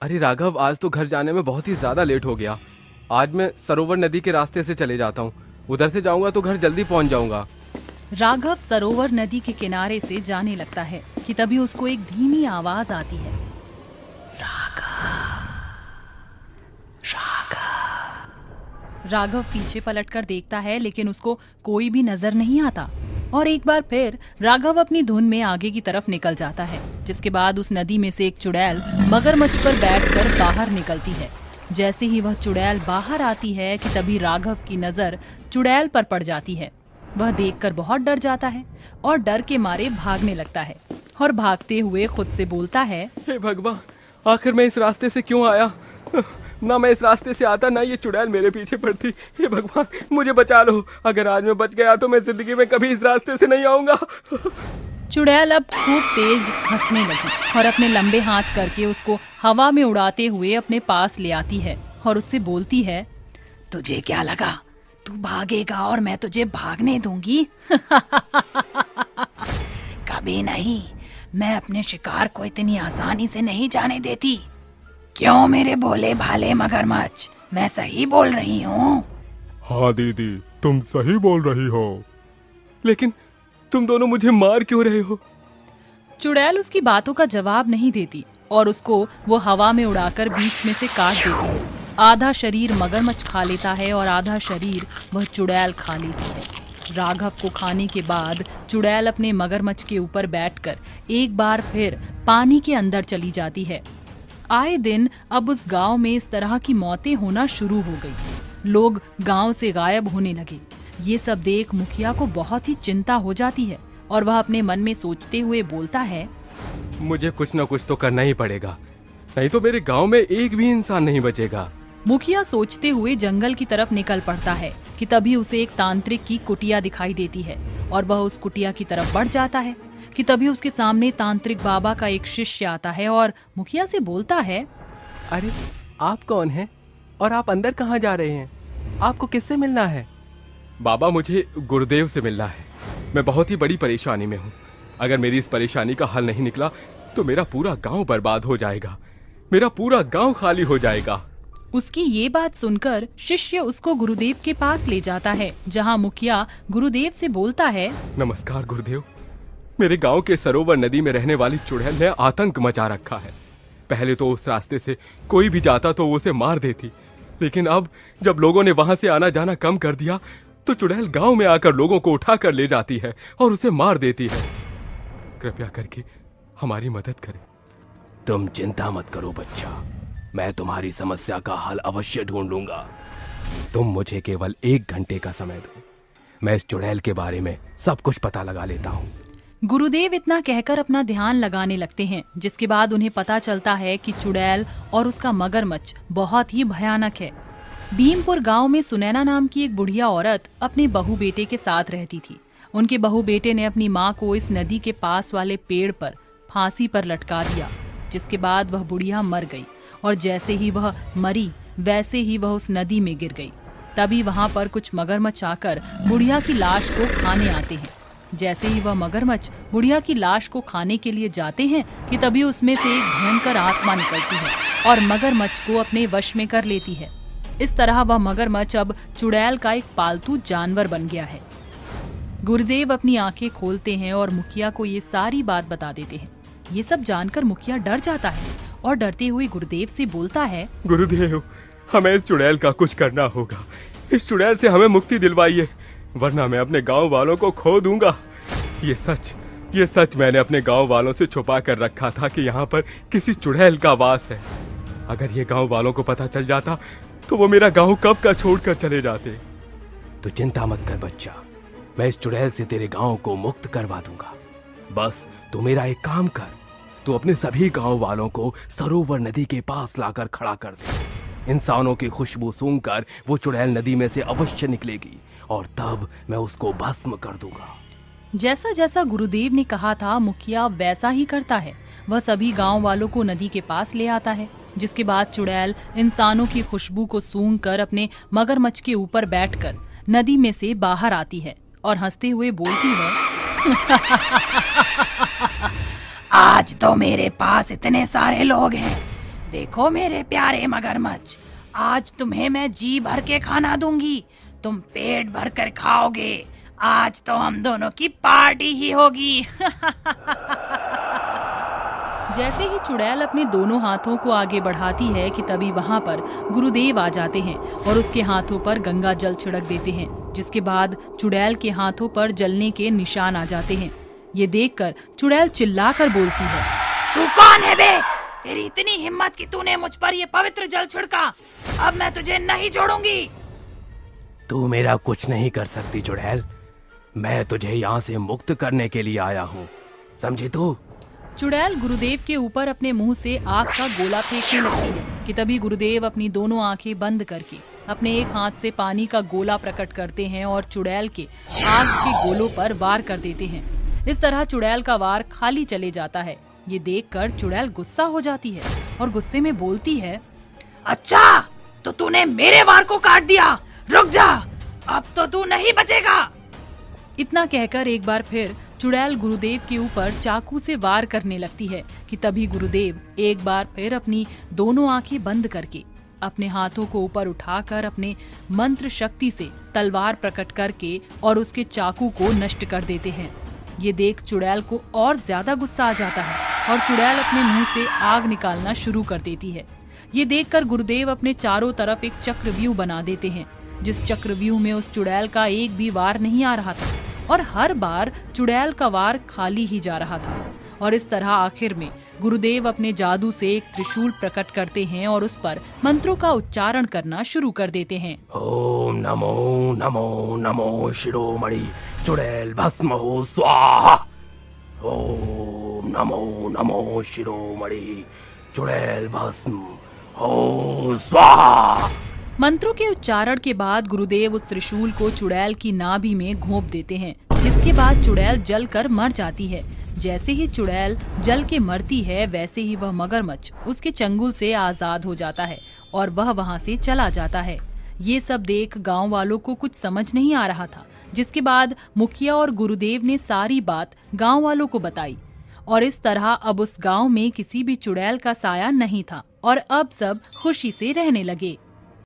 अरे राघव, आज तो घर जाने में बहुत ही ज्यादा लेट हो गया। आज मैं सरोवर नदी के रास्ते से चले जाता हूँ। उधर से जाऊंगा तो घर जल्दी पहुँच जाऊंगा। राघव सरोवर नदी के किनारे से जाने लगता है कि तभी उसको एक धीमी आवाज आती है। राघव पीछे पलटकर देखता है, लेकिन उसको कोई भी नजर नहीं आता। और एक बार फिर राघव अपनी धुन में आगे की तरफ निकल जाता है, जिसके बाद उस नदी में से एक चुड़ैल मगरमच्छ पर बैठकर बाहर निकलती है। जैसे ही वह चुड़ैल बाहर आती है कि तभी राघव की नजर चुड़ैल पर पड़ जाती है। वह देखकर बहुत डर जाता है और डर के मारे भागने लगता है और भागते हुए खुद से बोलता है, हे भगवान, आखिर मैं इस रास्ते से क्यों आया? ना मैं इस रास्ते से आता, ना ये चुड़ैल मेरे पीछे पड़ती। हे भगवान, मुझे बचा लो। अगर आज मैं बच गया तो मैं जिंदगी में कभी इस रास्ते से नहीं आऊंगा। चुड़ैल अब खूब तेज हंसने लगी और अपने लंबे हाथ करके उसको हवा में उड़ाते हुए अपने पास ले आती है और उससे बोलती है, तुझे क्या लगा तू भागेगा और मैं तुझे भागने दूंगी? कभी नहीं, मैं अपने शिकार को इतनी आसानी से नहीं जाने देती। क्यों मेरे भोले भाले मगरमच्छ, मैं सही बोल रही हूँ? हाँ दीदी, तुम सही बोल रही हो। लेकिन तुम दोनों मुझे मार क्यों रहे हो? चुड़ैल उसकी बातों का जवाब नहीं देती और उसको वो हवा में उड़ाकर बीच में से काट देती है। आधा शरीर मगरमच्छ खा लेता है और आधा शरीर वह चुड़ैल खा लेती है। राघव को खाने के बाद चुड़ैल अपने मगरमच्छ के ऊपर बैठकर एक बार फिर पानी के अंदर चली जाती है। आए दिन अब उस गांव में इस तरह की मौतें होना शुरू हो गई। लोग गांव से गायब होने लगे। ये सब देख मुखिया को बहुत ही चिंता हो जाती है और वह अपने मन में सोचते हुए बोलता है, मुझे कुछ न कुछ तो करना ही पड़ेगा, नहीं तो मेरे गांव में एक भी इंसान नहीं बचेगा। मुखिया सोचते हुए जंगल की तरफ निकल पड़ता है कि तभी उसे एक तांत्रिक की कुटिया दिखाई देती है और वह उस कुटिया की तरफ बढ़ जाता है कि तभी उसके सामने तांत्रिक बाबा का एक शिष्य आता है और मुखिया से बोलता है, अरे आप कौन हैं और आप अंदर कहाँ जा रहे हैं? आपको किससे मिलना है? बाबा, मुझे गुरुदेव से मिलना है। मैं बहुत ही बड़ी परेशानी में हूँ। अगर मेरी इस परेशानी का हल नहीं निकला तो मेरा पूरा गांव बर्बाद हो जाएगा, मेरा पूरा गांव खाली हो जाएगा। उसकी ये बात सुनकर शिष्य उसको गुरुदेव के पास ले जाता है, जहाँ मुखिया गुरुदेव से बोलता है, नमस्कार गुरुदेव, मेरे गांव के सरोवर नदी में रहने वाली चुड़ैल ने आतंक मचा रखा है। पहले तो उस रास्ते से कोई भी जाता तो उसे मार देती, लेकिन अब जब लोगों ने वहां से आना जाना कम कर दिया तो चुड़ैल गांव में आकर लोगों को उठा कर ले जाती है और उसे मार देती है। कृपया करके हमारी मदद करें। तुम चिंता मत करो बच्चा, मैं तुम्हारी समस्या का हल अवश्य ढूंढ लूंगा। तुम मुझे केवल 1 घंटे का समय दो, मैं इस चुड़ैल के बारे में सब कुछ पता लगा लेता हूँ। गुरुदेव इतना कहकर अपना ध्यान लगाने लगते हैं, जिसके बाद उन्हें पता चलता है कि चुड़ैल और उसका मगरमच्छ बहुत ही भयानक है। भीमपुर गांव में सुनैना नाम की एक बुढ़िया औरत अपने बहू बेटे के साथ रहती थी। उनके बहू बेटे ने अपनी माँ को इस नदी के पास वाले पेड़ पर फांसी पर लटका दिया, जिसके बाद वह बुढ़िया मर गई और जैसे ही वह मरी वैसे ही वह उस नदी में गिर गई। तभी वहां पर कुछ मगरमच्छ आकर बुढ़िया की लाश को खाने आते हैं। जैसे ही वह मगरमच्छ बुढ़िया की लाश को खाने के लिए जाते हैं कि तभी उसमें से एक भयंकर आत्मा निकलती है और मगरमच्छ को अपने वश में कर लेती है। इस तरह वह मगरमच्छ अब चुड़ैल का एक पालतू जानवर बन गया है। गुरुदेव अपनी आंखें खोलते हैं और मुखिया को ये सारी बात बता देते हैं। ये सब जानकर मुखिया डर जाता है और डरते हुए गुरुदेव से बोलता है, गुरुदेव, हमें इस चुड़ैल का कुछ करना होगा। इस चुड़ैल से हमें मुक्ति दिलवाइए, वरना मैं अपने गांव वालों को खो दूंगा। ये सच मैंने अपने गांव वालों से छुपा कर रखा था कि यहाँ पर किसी चुड़ैल का वास है। अगर ये गांव वालों को पता चल जाता तो वो मेरा गांव कब का छोड़कर चले जाते। तो चिंता मत कर बच्चा, मैं इस चुड़ैल से तेरे गांव को मुक्त करवा दूंगा। बस तू मेरा एक काम कर, तू अपने सभी गांव वालों को सरोवर नदी के पास लाकर खड़ा कर दे। इंसानों की खुशबू सूंघकर वो चुड़ैल नदी में से अवश्य निकलेगी और तब मैं उसको भस्म कर दूंगा। जैसा जैसा गुरुदेव ने कहा था मुखिया वैसा ही करता है। वह सभी गांव वालों को नदी के पास ले आता है, जिसके बाद चुड़ैल इंसानों की खुशबू को सूंघकर अपने मगरमच्छ के ऊपर बैठकर नदी में से बाहर आती है और हंसते हुए बोलती है, आज तो मेरे पास इतने सारे लोग हैं, देखो मेरे प्यारे मगरमच्छ, आज तुम्हें मैं जी भर के खाना दूंगी, तुम पेट भर कर खाओगे। आज तो हम दोनों की पार्टी ही होगी। जैसे ही चुड़ैल अपने दोनों हाथों को आगे बढ़ाती है कि तभी वहाँ पर गुरुदेव आ जाते हैं और उसके हाथों पर गंगा जल छिड़क देते हैं, जिसके बाद चुड़ैल के हाथों पर जलने के निशान आ जाते हैं। ये देखकर चुड़ैल चिल्लाकर बोलती है, तू कौन है बे? तेरी इतनी हिम्मत कि तूने मुझ पर ये पवित्र जल छिड़का। अब मैं तुझे नहीं छोड़ूंगी। तू मेरा कुछ नहीं कर सकती चुड़ैल, मैं तुझे यहाँ से मुक्त करने के लिए आया हूँ, समझी तू? चुड़ैल गुरुदेव के ऊपर अपने मुंह से आग का गोला फेंकने लगती है कि तभी गुरुदेव अपनी दोनों आंखें बंद करके अपने एक हाथ से पानी का गोला प्रकट करते हैं और चुड़ैल के आग के गोलों पर वार कर देते हैं। इस तरह चुड़ैल का वार खाली चले जाता है। ये देखकर चुड़ैल गुस्सा हो जाती है और गुस्से में बोलती है, अच्छा तो तूने मेरे वार को काट दिया, रुक जा, अब तो तू नहीं बचेगा। इतना कहकर एक बार फिर चुड़ैल गुरुदेव के ऊपर चाकू से वार करने लगती है कि तभी गुरुदेव एक बार फिर अपनी दोनों आंखें बंद करके अपने हाथों को ऊपर उठाकर अपने मंत्र शक्ति से तलवार प्रकट करके और उसके चाकू को नष्ट कर देते हैं। ये देख चुड़ैल को और ज्यादा गुस्सा आ जाता है और चुड़ैल अपने मुंह से आग निकालना शुरू कर देती है। ये देखकर गुरुदेव अपने चारों तरफ एक चक्रव्यूह बना देते हैं, जिस चक्रव्यूह में उस चुड़ैल का एक भी वार नहीं आ रहा था और हर बार चुड़ैल का वार खाली ही जा रहा था। और इस तरह आखिर में गुरुदेव अपने जादू से एक त्रिशूल प्रकट करते हैं और उस पर मंत्रों का उच्चारण करना शुरू कर देते हैं। ओम नमो नमो नमो शिरोमणि चुड़ैल भस्म हो स्वाहा। ओम नमो नमो शिरोमणि चुड़ैल भस्म हो स्वाहा। मंत्रों के उच्चारण के बाद गुरुदेव उस त्रिशूल को चुड़ैल की नाभि में घोंप देते हैं, जिसके बाद चुड़ैल जलकर मर जाती है। जैसे ही चुड़ैल जल के मरती है वैसे ही वह मगरमच्छ उसके चंगुल से आजाद हो जाता है और वह वहां से चला जाता है। ये सब देख गांव वालों को कुछ समझ नहीं आ रहा था, जिसके बाद मुखिया और गुरुदेव ने सारी बात गांव वालों को बताई और इस तरह अब उस गांव में किसी भी चुड़ैल का साया नहीं था और अब सब खुशी से रहने लगे।